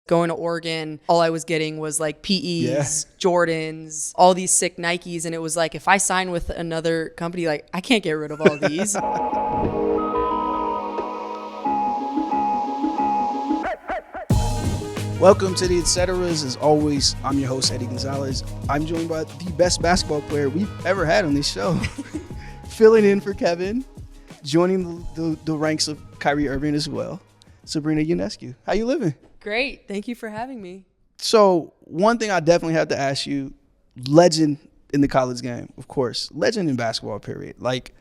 Going to Oregon, all I was getting was like PEs, Jordans, all these sick Nikes. And it was like, if I sign with another company, like I can't get rid of all these. Welcome to the Etceteras. As always, I'm your host, Eddie Gonzalez. I'm joined by the best basketball player we've ever had on this show. Filling in for Kevin, joining the ranks of Kyrie Irving as well, Sabrina Ionescu. How you living? Great. Thank you for having me. So one thing I definitely have to ask you, legend in the college game, of course, legend in basketball, period. Like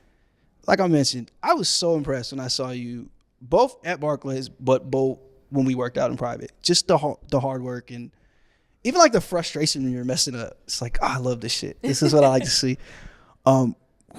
I mentioned, I was so impressed when I saw you both at Barclays, but both when we worked out in private. Just the hard work and even like the frustration when you're messing up. It's like, oh, I love this shit. This is what I like to see. Who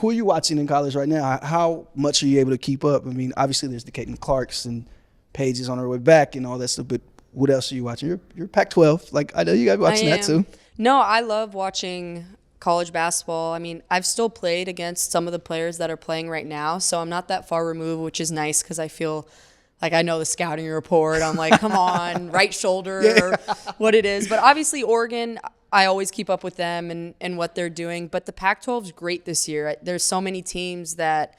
are you watching in college right now? How much are you able to keep up? I mean, obviously there's the Caitlin Clarks and Paige on her way back and all that stuff, but what else are you watching? You're Pac-12. Like, I know you guys watching that too. No, I love watching college basketball. I mean, I've still played against some of the players that are playing right now, so I'm not that far removed, which is nice because I feel like I know the scouting report. I'm like, come on, right shoulder or what it is. But obviously Oregon, I always keep up with them and what they're doing. But the Pac-12 is great this year. There's so many teams that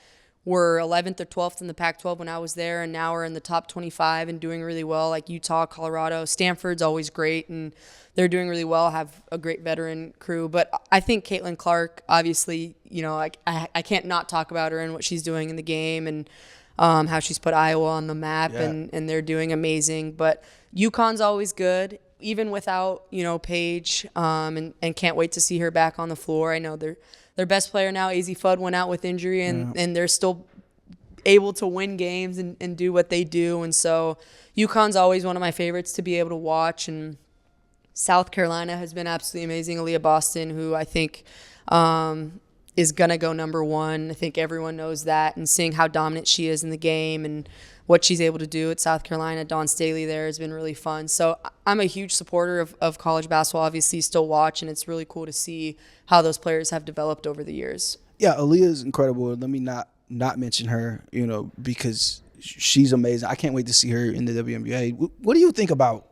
were 11th or 12th in the Pac-12 when I was there, and now are in the top 25 and doing really well, like Utah, Colorado. Stanford's always great, and they're doing really well, have a great veteran crew. But I think Caitlin Clark, obviously, you know, I can't not talk about her and what she's doing in the game and how she's put Iowa on the map, and they're doing amazing. But UConn's always good, even without, you know, Paige, and can't wait to see her back on the floor. I know their best player now, AZ Fudd, went out with injury, and they're still able to win games and do what they do. And so UConn's always one of my favorites to be able to watch. And South Carolina has been absolutely amazing. Aaliyah Boston, who I think is going to go number one. I think everyone knows that. And seeing how dominant she is in the game and what she's able to do at South Carolina, Dawn Staley there has been really fun. So I'm a huge supporter of college basketball, obviously still watch, and it's really cool to see how those players have developed over the years. Yeah, Aaliyah is incredible. Let me not mention her, you know, because she's amazing. I can't wait to see her in the WNBA. What do you think about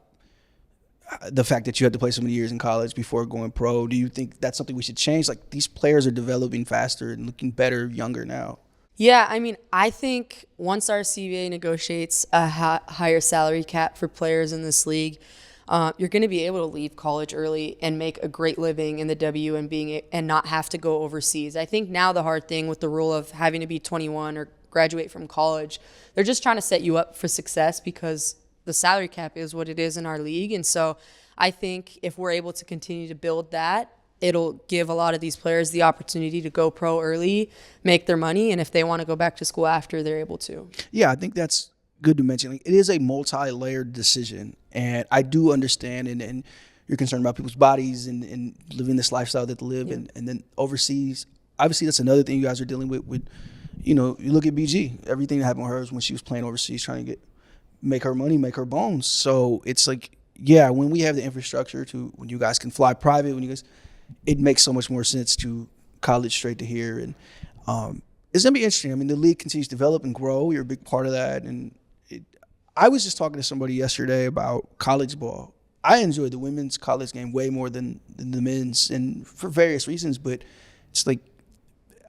the fact that you had to play so many years in college before going pro? Do you think that's something we should change? Like, these players are developing faster and looking better younger now. Yeah, I mean, I think once our CBA negotiates a higher salary cap for players in this league, you're going to be able to leave college early and make a great living in the WNBA and not have to go overseas. I think now the hard thing with the rule of having to be 21 or graduate from college, they're just trying to set you up for success because the salary cap is what it is in our league. And so I think if we're able to continue to build that, it'll give a lot of these players the opportunity to go pro early, make their money, and if they want to go back to school after, they're able to. Yeah, I think that's good to mention. Like, it is a multi-layered decision, and I do understand, and you're concerned about people's bodies and living this lifestyle that they live, and then overseas. Obviously, that's another thing you guys are dealing with, you know, you look at BG, everything that happened with her when she was playing overseas, trying to make her money, make her bones. So it's like, yeah, when we have the infrastructure to, when you guys can fly private, when you guys, it makes so much more sense to college straight to here. And it's going to be interesting. I mean, the league continues to develop and grow. You're a big part of that. And I was just talking to somebody yesterday about college ball. I enjoy the women's college game way more than the men's, and for various reasons. But it's like,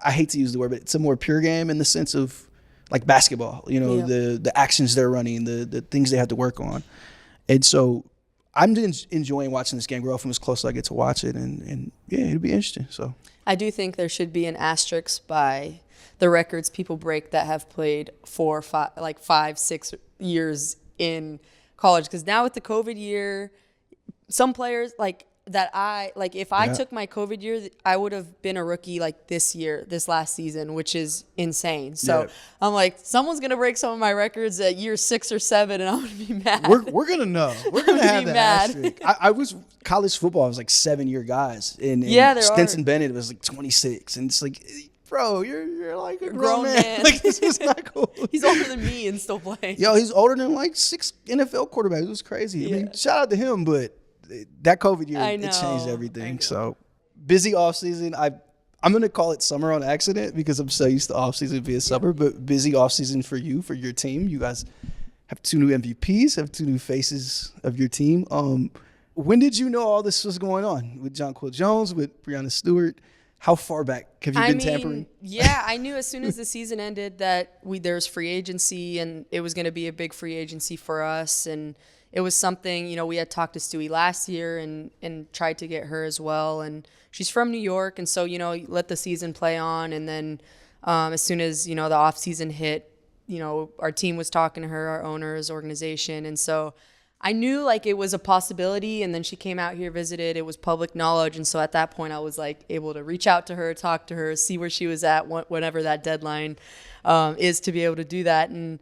I hate to use the word, but it's a more pure game in the sense of like basketball, you know, the actions they're running, the things they have to work on. And so I'm enjoying watching this game grow from as close as I get to watch it, and yeah, it'll be interesting. So I do think there should be an asterisk by the records people break that have played 5-6 years in college, because now with the COVID year, some players if I took my COVID year, I would have been a rookie like this last season, which is insane. So I'm like, someone's going to break some of my records at year 6 or 7, and I'm going to be mad. We're going to know. We're going to have that asterisk. I was college football. I was like 7-year guys. And Stinson Bennett was like 26. And it's like, bro, you're like a grown man. Like, this is not cool. He's older than me and still playing. Yo, he's older than like 6 NFL quarterbacks. It was crazy. Yeah. I mean, shout out to him, but that COVID year, it changed everything. So busy offseason. I'm going to call it summer on accident because I'm so used to offseason being summer, but busy offseason for you, for your team. You guys have 2 new MVPs, have 2 new faces of your team. When did you know all this was going on with Jonquel Jones, with Breanna Stewart? How far back have you been tampering? Yeah, I knew as soon as the season ended that there was free agency and it was going to be a big free agency for us. And it was something, we had talked to Stewie last year and tried to get her as well. And she's from New York. And so, let the season play on. And then as soon as, the off season hit, our team was talking to her, our owners, organization. And so I knew like it was a possibility, and then she came out here, visited. It was public knowledge, and so at that point I was like able to reach out to her, talk to her, see where she was at, whenever that deadline is to be able to do that. And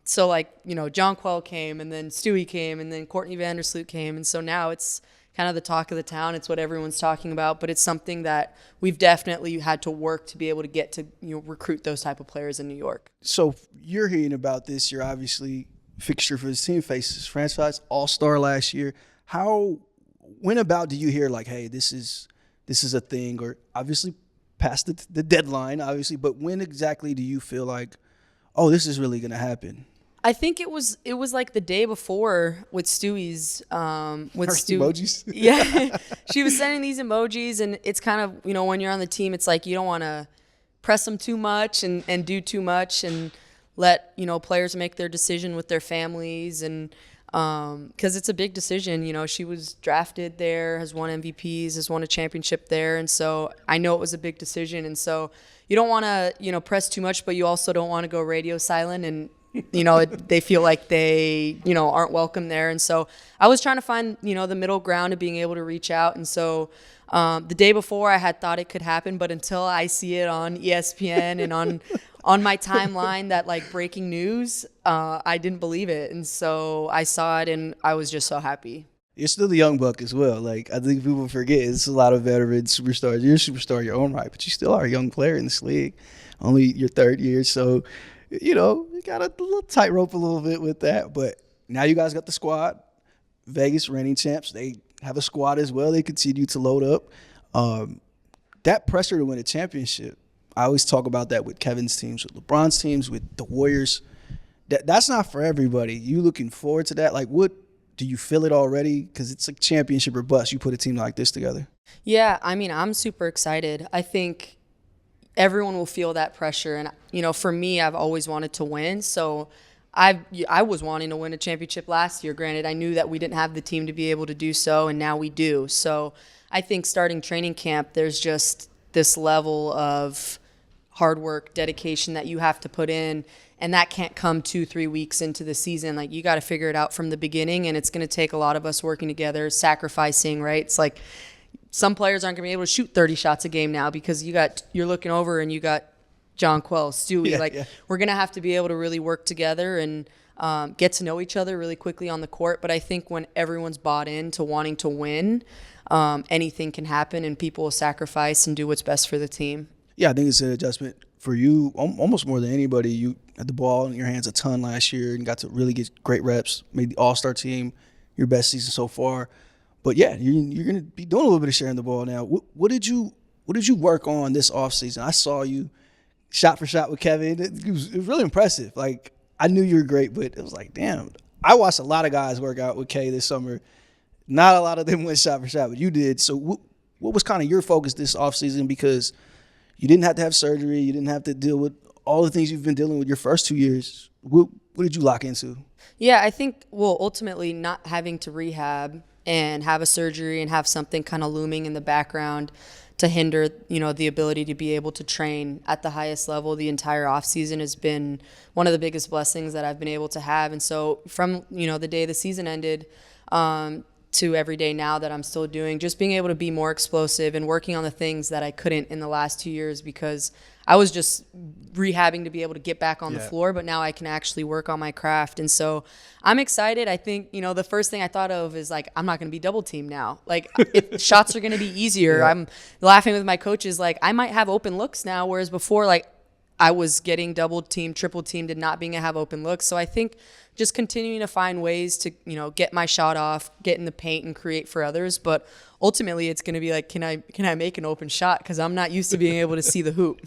so Jonquel came, and then Stewie came, and then Courtney Vandersloot came, and so now it's kind of the talk of the town. It's what everyone's talking about, but it's something that we've definitely had to work to be able to get to recruit those type of players in New York. So you're hearing about this. You're obviously fixture for this team, faces franchise all-star last year. When about do you hear like, hey, this is a thing, or obviously past the deadline, obviously, but when exactly do you feel like, oh, this is really going to happen? I think it was like the day before with Stewie's emojis. Yeah, she was sending these emojis, and it's kind of when you're on the team, it's like you don't want to press them too much and do too much and let players make their decision with their families, and because it's a big decision. She was drafted there, has won MVPs, has won a championship there, and so I know it was a big decision, and so you don't want to press too much, but you also don't want to go radio silent and they feel like they aren't welcome there. And so I was trying to find the middle ground of being able to reach out. And so the day before I had thought it could happen, but until I see it on ESPN and on my timeline that like breaking news, I didn't believe it. And so I saw it and I was just so happy. You're still the young buck as well. Like, I think people forget it's a lot of veteran superstars. You're a superstar in your own right, but you still are a young player in this league, only your 3rd year. So, you got a little tightrope a little bit with that. But now you guys got the squad. Vegas reigning champs. They have a squad as well. They continue to load up. That pressure to win a championship, I always talk about that with Kevin's teams, with LeBron's teams, with the Warriors. That's not for everybody. You looking forward to that? Like, what do you feel it already? Because it's like championship or bust. You put a team like this together. Yeah, I mean, I'm super excited. I think everyone will feel that pressure. And, for me, I've always wanted to win. So I was wanting to win a championship last year. Granted, I knew that we didn't have the team to be able to do so, and now we do. So I think starting training camp, there's just this level of hard work, dedication that you have to put in. And that can't come 2-3 weeks into the season. Like, you got to figure it out from the beginning. And it's going to take a lot of us working together, sacrificing, right? It's like some players aren't going to be able to shoot 30 shots a game now because you're looking over and you got Jonquel, Stewie. We're going to have to be able to really work together and get to know each other really quickly on the court. But I think when everyone's bought into wanting to win, anything can happen and people will sacrifice and do what's best for the team. Yeah, I think it's an adjustment for you almost more than anybody. You had the ball in your hands a ton last year and got to really get great reps, made the all-star team, your best season so far. But, yeah, you're going to be doing a little bit of sharing the ball now. What did you work on this offseason? I saw you shot for shot with Kevin. It was really impressive. Like, I knew you were great, but it was like, damn. I watched a lot of guys work out with Kay this summer. Not a lot of them went shot for shot, but you did. So what was kind of your focus this offseason? Because you didn't have to have surgery. You didn't have to deal with all the things you've been dealing with your first 2 years. What did you lock into? Yeah, I think, ultimately not having to rehab and have a surgery and have something kind of looming in the background to hinder, the ability to be able to train at the highest level the entire offseason has been one of the biggest blessings that I've been able to have. And so from, the day the season ended to every day now that I'm still doing, just being able to be more explosive and working on the things that I couldn't in the last 2 years because I was just rehabbing to be able to get back on the floor, but now I can actually work on my craft. And so I'm excited. I think, the first thing I thought of is like, I'm not going to be double teamed now. Like, shots are going to be easier. I'm laughing with my coaches. Like, I might have open looks now, whereas before, like, I was getting double teamed, triple teamed, and not being able to have open looks. So I think just continuing to find ways to, get my shot off, get in the paint and create for others. But ultimately it's going to be like, can I make an open shot? Because I'm not used to being able to see the hoop.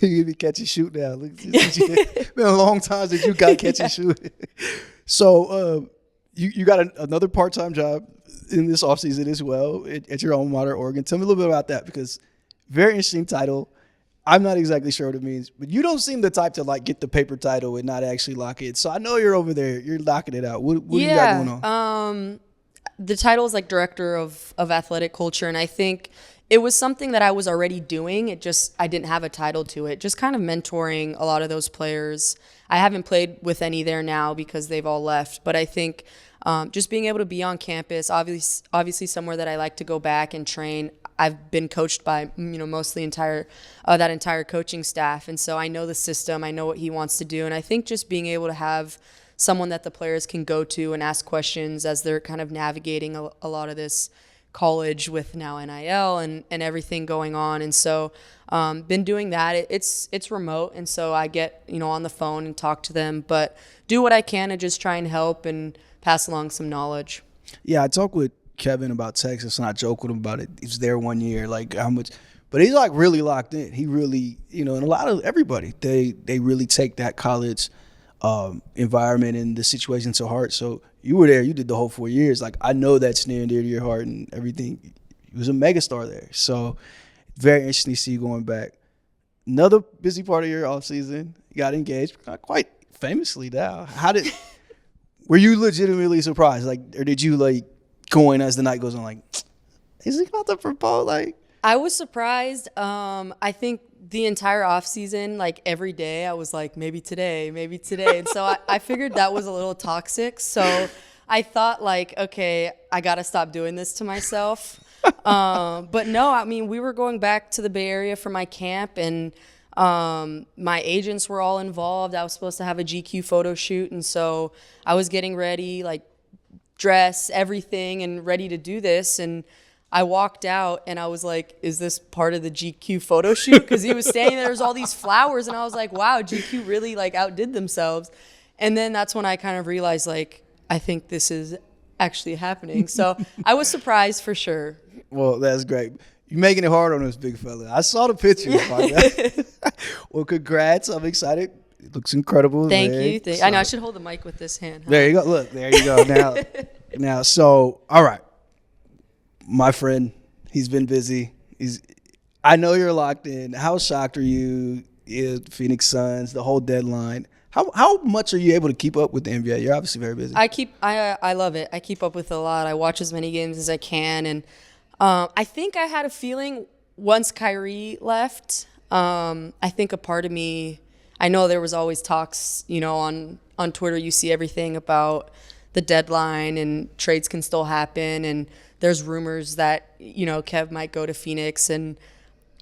You be catch and shoot now. It's been a long time since you got catch and shoot. So you got another part-time job in this offseason as well at your alma mater, Oregon. Tell me a little bit about that, because very interesting title. I'm not exactly sure what it means, but you don't seem the type to like get the paper title and not actually lock it. So I know you're over there. You're locking it out. What do you got going on? The title is like director of athletic culture, and I think it was something that I was already doing. I didn't have a title to it. Just kind of mentoring a lot of those players. I haven't played with any there now because they've all left, but I think just being able to be on campus, obviously somewhere that I like to go back and train. I've been coached by, mostly that entire coaching staff. And so I know the system, I know what he wants to do. And I think just being able to have someone that the players can go to and ask questions as they're kind of navigating a lot of this college with now NIL and everything going on. And so been doing that. It's remote. And so I get, on the phone and talk to them, but do what I can and just try and help and pass along some knowledge. Yeah, I talked with Kevin about Texas, and I joke with him about it. He was there 1 year, like how much, but he's like really locked in. He really, and a lot of everybody, they really take that college environment and the situation to heart. So you were there, you did the whole 4 years. Like I know that's near and dear to your heart and everything. He was a megastar there. So very interesting to see you going back. Another busy part of your offseason, you got engaged quite famously now. Were you legitimately surprised? Like, or did you like going as the night goes on, like, is he about to propose? Like, I was surprised. I think the entire off season, like every day, I was like, maybe today. And so I figured that was a little toxic. So I thought like, okay, I got to stop doing this to myself. But no, I mean, we were going back to the Bay Area for my camp, and my agents were all involved. I was supposed to have a GQ photo shoot. And so I was getting ready, like dress, everything, and ready to do this. And I walked out and I was like, is this part of the GQ photo shoot? Because he was standing there, there's all these flowers, and I was like, wow, GQ really like outdid themselves. And then that's when I kind of realized, like, I think this is actually happening. So I was surprised for sure. Well, that's great. You're making it hard on this big fella. I saw the picture. Well, congrats. I'm excited. It looks incredible. Thank you. I know I should hold the mic with this hand. Huh? There you go. Look, there you go. Now, so, all right. My friend, he's been busy. I know you're locked in. How shocked are you? Phoenix Suns, the whole deadline. How much are you able to keep up with the NBA? You're obviously very busy. I love it. I keep up with it a lot. I watch as many games as I can, and I think I had a feeling once Kyrie left. I think a part of me, I know there was always talks, on Twitter. You see everything about the deadline, and trades can still happen, and there's rumors that Kev might go to Phoenix, and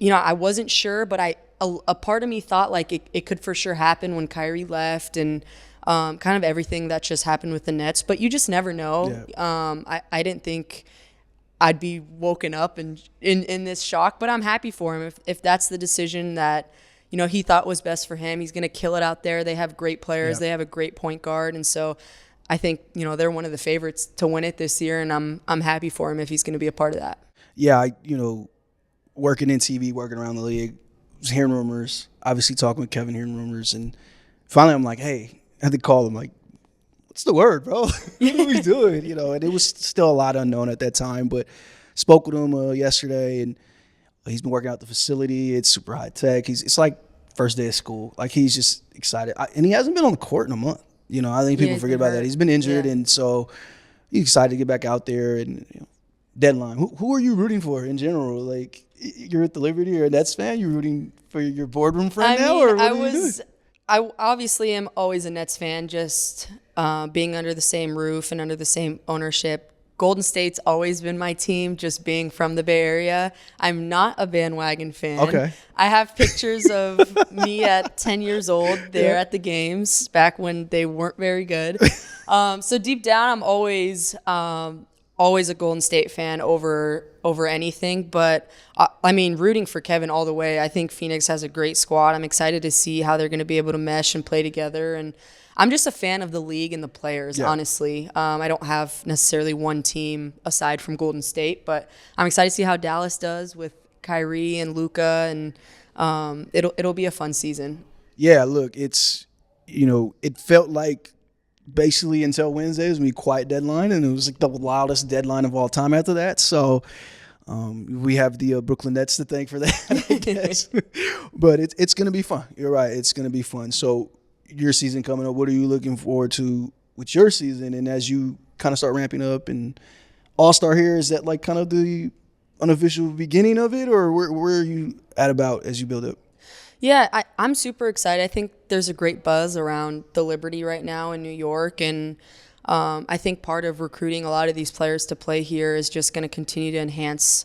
I wasn't sure, but a part of me thought like it could for sure happen when Kyrie left, and kind of everything that just happened with the Nets. But you just never know. Yeah. I didn't think I'd be woken up in this shock, but I'm happy for him. If that's the decision that he thought was best for him, he's going to kill it out there. They have great players. Yeah. They have a great point guard, and so I think they're one of the favorites to win it this year, and I'm happy for him if he's going to be a part of that. Yeah, working in TV, working around the league, was hearing rumors. Obviously, talking with Kevin, hearing rumors, and finally, I'm like, hey, I had to call him. Like, what's the word, bro? What are we doing? And it was still a lot unknown at that time, but spoke with him yesterday, and he's been working out the facility. It's super high tech. It's like first day of school. Like, he's just excited, and he hasn't been on the court in a month. I think people forget about that. He's been injured, and so he's excited to get back out there. And deadline. Who are you rooting for in general? Like, you're at the Liberty, you're a Nets fan. You're rooting for your boardroom friend now, or what I obviously am always a Nets fan. Just being under the same roof and under the same ownership. Golden State's always been my team, just being from the Bay Area. I'm not a bandwagon fan. Okay. I have pictures of me at 10 years old there at the games back when they weren't very good. So deep down, I'm always always a Golden State fan over anything, but I mean, rooting for Kevin all the way. I think Phoenix has a great squad. I'm excited to see how they're going to be able to mesh and play together, and I'm just a fan of the league and the players, honestly. I don't have necessarily one team aside from Golden State, but I'm excited to see how Dallas does with Kyrie and Luka, and it'll be a fun season. Yeah, look, it's, it felt like basically until Wednesday it was going to be quiet deadline, and it was like the loudest deadline of all time after that. So we have the Brooklyn Nets to thank for that, I guess. But it's going to be fun. You're right. It's going to be fun. So your season coming up, what are you looking forward to with your season? And as you kind of start ramping up and All-Star here, is that like kind of the unofficial beginning of it, or where are you at about as you build up? Yeah, I'm super excited. I think there's a great buzz around the Liberty right now in New York, and I think part of recruiting a lot of these players to play here is just going to continue to enhance,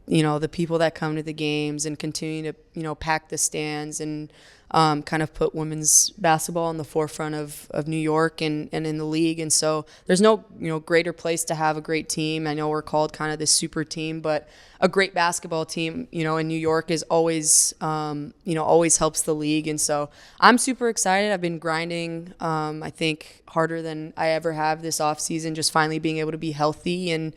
the people that come to the games and continue to, pack the stands and kind of put women's basketball in the forefront of New York and in the league. And so there's no, greater place to have a great team. I know we're called kind of this super team, but a great basketball team, in New York is always, always helps the league. And so I'm super excited. I've been grinding, I think, harder than I ever have this offseason, just finally being able to be healthy and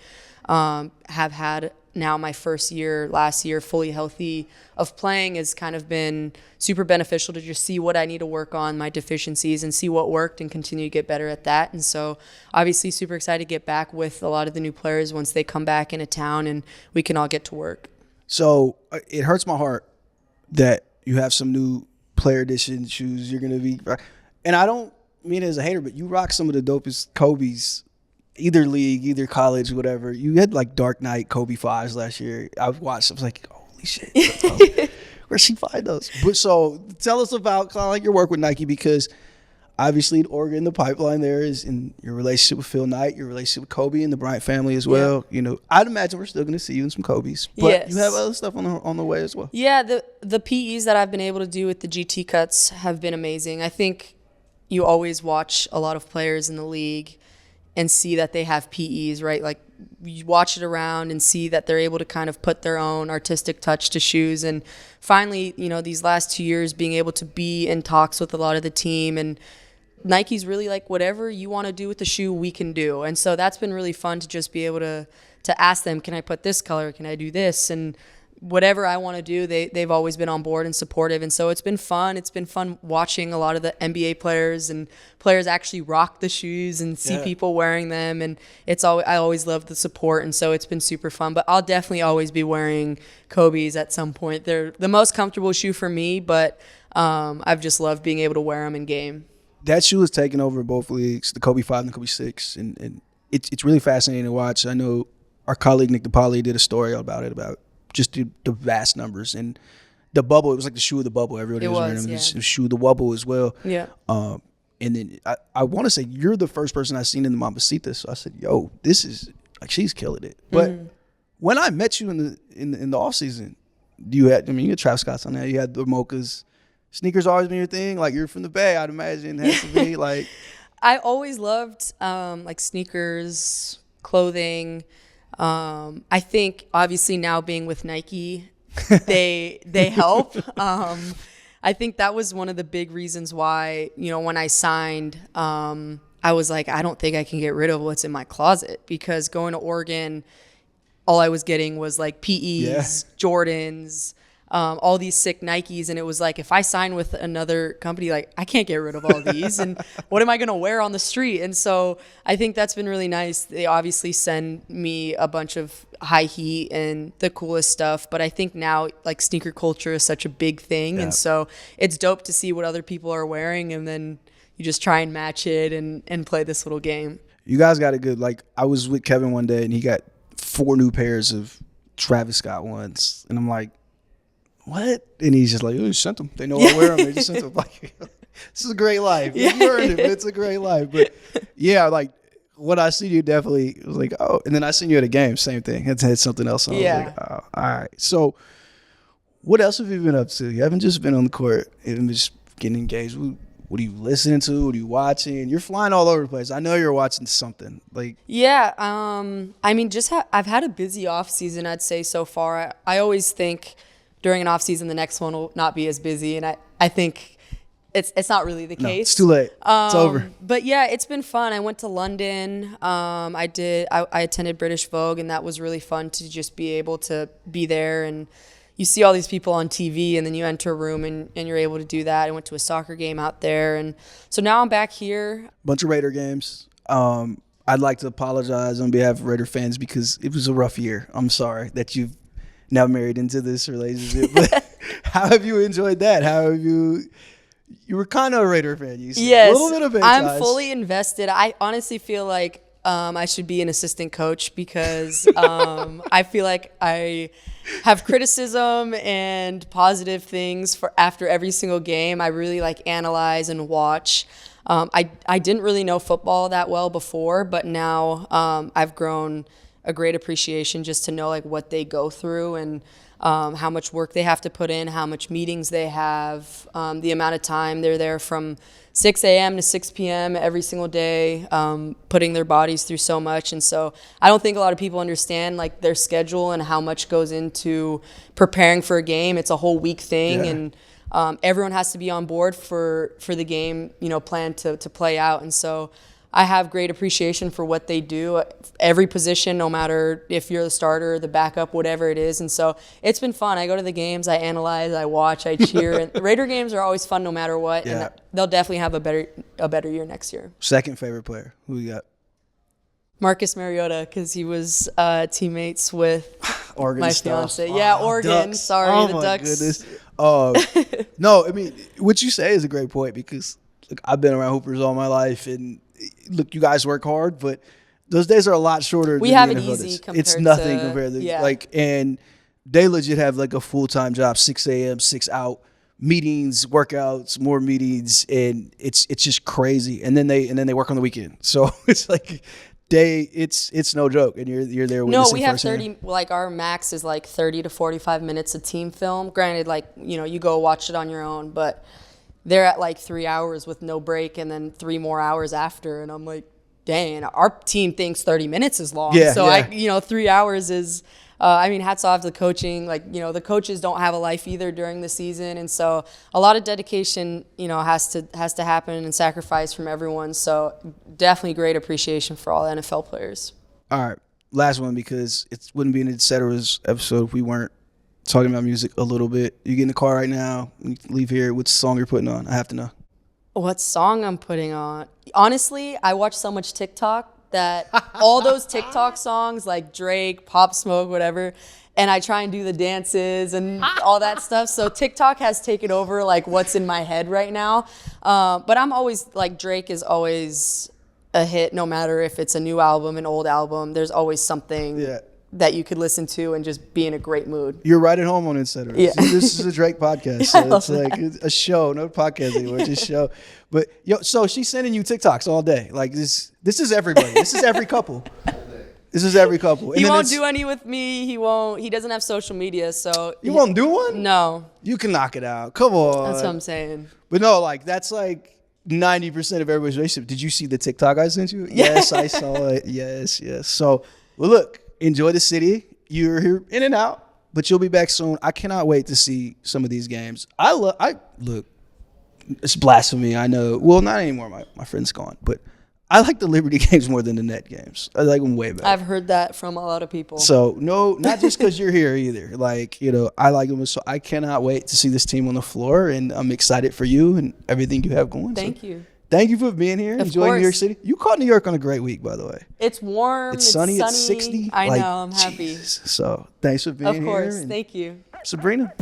have had now my first year, last year, fully healthy of playing has kind of been super beneficial to just see what I need to work on, my deficiencies, and see what worked and continue to get better at that. And so obviously super excited to get back with a lot of the new players once they come back into town and we can all get to work. So it hurts my heart that you have some new player edition shoes you're going to be – and I don't mean it as a hater, but you rock some of the dopest Kobe's, either league, either college, whatever. You had like Dark Knight Kobe 5s last year. I watched. I was like, holy shit, where'd she find those? But so tell us about kind of like your work with Nike, because obviously Oregon, the pipeline there is in your relationship with Phil Knight, your relationship with Kobe and the Bryant family as well. Yeah. I'd imagine we're still going to see you in some Kobe's, but yes, you have other stuff on the way as well. Yeah, the PEs that I've been able to do with the GT cuts have been amazing. I think you always watch a lot of players in the league and see that they have PEs, right? Like you watch it around and see that they're able to kind of put their own artistic touch to shoes. And finally, these last 2 years being able to be in talks with a lot of the team, and Nike's really like, whatever you want to do with the shoe, we can do. And so that's been really fun to just be able to ask them, can I put this color? Can I do this? And whatever I want to do, they've always been on board and supportive. And so it's been fun. It's been fun watching a lot of the NBA players and players actually rock the shoes and see people wearing them. And I always love the support. And so it's been super fun. But I'll definitely always be wearing Kobe's at some point. They're the most comfortable shoe for me, but I've just loved being able to wear them in game. That shoe has taken over both leagues, the Kobe 5 and the Kobe 6. And it's really fascinating to watch. I know our colleague Nick DePauli did a story about it, about just the vast numbers. And the bubble, it was like the shoe of the bubble. Everybody was wearing them. Yeah. The shoe of the bubble as well. Yeah. And then I want to say you're the first person I've seen in the Mambasitas. So I said, yo, this is like, she's killing it. But when I met you in the off season, you had Travis Scott's on there. You had the mochas. Sneakers always been your thing. Like, you're from the Bay, I'd imagine it has to be like. I always loved like sneakers, clothing. I think obviously now being with Nike, they help. I think that was one of the big reasons why, when I signed, I was like, I don't think I can get rid of what's in my closet, because going to Oregon, all I was getting was like PEs, Jordans, all these sick Nikes. And it was like, if I sign with another company, like I can't get rid of all these. And what am I going to wear on the street? And so I think that's been really nice. They obviously send me a bunch of high heat and the coolest stuff. But I think now like sneaker culture is such a big thing. Yeah. And so it's dope to see what other people are wearing. And then you just try and match it and play this little game. You guys got it good. Like, I was with Kevin one day and he got 4 new pairs of Travis Scott ones. And I'm like, what? And he's just like, oh, just sent them. They know I wear them. They just sent them. Like, this is a great life. Yeah. You earned it, but it's a great life. But yeah, like when I see you, definitely was like, oh. And then I seen you at a game, same thing. It had something else on. Yeah. I was like, oh, all right. So what else have you been up to? You haven't just been on the court and just getting engaged. What are you listening to? What are you watching? You're flying all over the place. I know you're watching something. Like, Yeah, I mean, I've had a busy off season, I'd say so far. I always think during an off season, the next one will not be as busy, and I think it's not really the case. It's too late. It's over. But yeah, it's been fun. I went to London. I attended British Vogue, and that was really fun to just be able to be there. And you see all these people on TV, and then you enter a room and you're able to do that. I went to a soccer game out there, and so now I'm back here. Bunch of Raider games. I'd like to apologize on behalf of Raider fans because it was a rough year. I'm sorry that you've now married into this relationship. But how have you enjoyed that? How have you were kind of a Raider fan, you said. Yes, a little bit of it. I'm fully invested. I honestly feel like I should be an assistant coach because I feel like I have criticism and positive things for after every single game. I really like analyze and watch. I didn't really know football that well before, but now I've grown a great appreciation just to know like what they go through and how much work they have to put in, how much meetings they have, the amount of time they're there from 6 a.m. to 6 p.m. every single day, putting their bodies through so much. And so I don't think a lot of people understand like their schedule and how much goes into preparing for a game. It's a whole week thing. Yeah. And everyone has to be on board for the game, planned to play out. And so I have great appreciation for what they do, every position, no matter if you're the starter, the backup, whatever it is. And so it's been fun. I go to the games, I analyze, I watch, I cheer. And Raider games are always fun no matter what. Yeah. And they'll definitely have a better year next year. Second favorite player. Who you got? Marcus Mariota, because he was teammates with Oregon my stuff. fiance. Yeah, Oregon. Ducks. Sorry, the my Ducks. Goodness. No, I mean, what you say is a great point because look, I've been around Hoopers all my life, and look, you guys work hard, but those days are a lot shorter. We than have the it NFL easy days. compared It's nothing to, compared to yeah. and they legit have like a full-time job, 6 a.m., 6 out, meetings, workouts, more meetings, and it's just crazy. And then they work on the weekend, so it's like it's no joke, and you're there. No, we have firsthand. 30. Like our max is like 30 to 45 minutes of team film. Granted, like you go watch it on your own, but they're at like 3 hours with no break, and then 3 more hours after. And I'm like, dang, our team thinks 30 minutes is long. Yeah, so yeah. 3 hours is. Hats off to the coaching. Like, the coaches don't have a life either during the season. And so a lot of dedication, has to happen and sacrifice from everyone. So definitely great appreciation for all the NFL players. All right. Last one, because it wouldn't be an Et Cetera's episode if we weren't talking about music a little bit. You get in the car right now, when you leave here, which song you're putting on? I have to know. What song I'm putting on? Honestly, I watch so much TikTok that all those TikTok songs like Drake, Pop Smoke, whatever, and I try and do the dances and all that stuff. So TikTok has taken over like what's in my head right now. But I'm always like, Drake is always a hit, no matter if it's a new album, an old album. There's always something that you could listen to and just be in a great mood. You're right at home on Et Cetera. Yeah. This is a Drake podcast, so it's like a show, no podcast anymore, it's a show. But so she's sending you TikToks all day. Like this is everybody. This is every couple. This is every couple. He won't do any with me. He won't. He doesn't have social media, so you won't do one? No. You can knock it out. Come on. That's what I'm saying. But no, like that's like 90% of everybody's relationship. Did you see the TikTok I sent you? Yes, I saw it. Yes. So, well, look, enjoy the city. You're here in and out, but you'll be back soon. I cannot wait to see some of these games. Look, it's blasphemy. I know. Well, not anymore. My friend's gone, but I like the Liberty games more than the Net games. I like them way better. I've heard that from a lot of people. So, no, not just because you're here either. Like, I like them. So I cannot wait to see this team on the floor, and I'm excited for you and everything you have going. Thank you. Thank you for being here, enjoying New York City. You caught New York on a great week, by the way. It's warm. It's sunny. It's 60. I know. I'm happy. So, thanks for being here. Of course. Thank you. Sabrina.